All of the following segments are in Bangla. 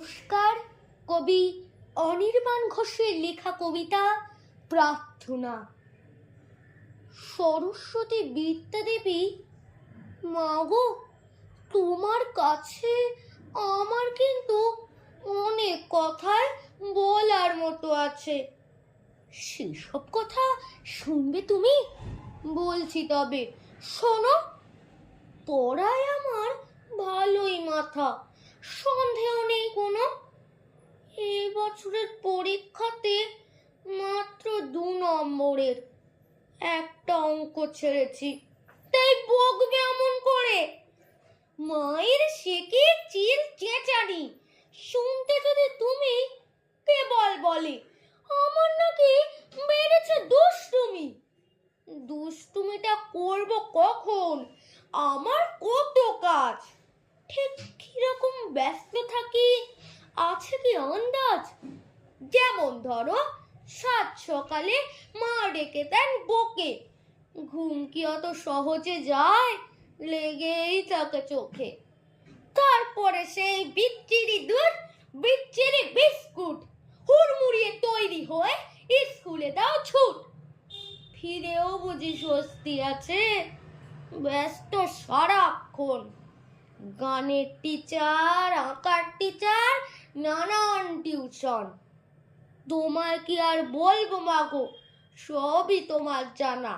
নমস্কার। কবি অনির্বাণ ঘোষের লেখা কবিতা প্রার্থনা। সরস্বতী বিদ্যাদেবী, মাগো তোমার কাছে আমার কিন্তু অনেক কথাই বলার মতো আছে। সেসব কথা শুনবে তুমি? বলছি তবে শোনো। পড়ায় আমার ভালোই মাথা, সন্দেহ নেই কোনো। এই বছরের পরীক্ষাতে মাত্র 2 নম্বরের একটা অঙ্ক ছেড়েছি, তাই বকবে এমন করে? মায়ের সে কি চিল চেঁচানি শুনতে যদি তুমি কেবল বলে আমার নাকি বেড়েছে দুষ্টুমি। দুষ্টুমিটা করব কখন? আমার কত কাজ। ঠিক কিরকম ব্যস্ত থাকি আছে কি আন্দাজ? যেমন ধরো, সাত সকালে মা ডেকে দেন বকে, ঘুম কি অত সহজে যায়? লেগেই থাকে চোখে। তারপরে সেই বিচ্ছিরি দুধ, বিচ্ছিরি বিস্কুট, হুড়মুড়িয়ে তৈরি হয়ে স্কুলে দাও ছুট। ফিরেও বুঝি স্বস্তি আছে? ব্যস্ত সারাক্ষণ। গানের টিচার, আঁকার টিচার, নানান টিউশন। তোমায় কি আর বলবো মাগো, সবই তোমার জানা।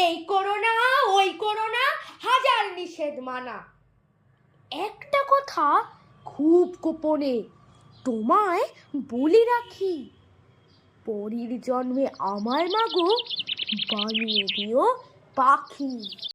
এই করো না, ওই করো না, হাজার নিষেধ মানা। একটা কথা খুব গোপনে তোমায় বলে রাখি, পরের জন্মে আমার মাগো বানিয়ে দিও পাখি।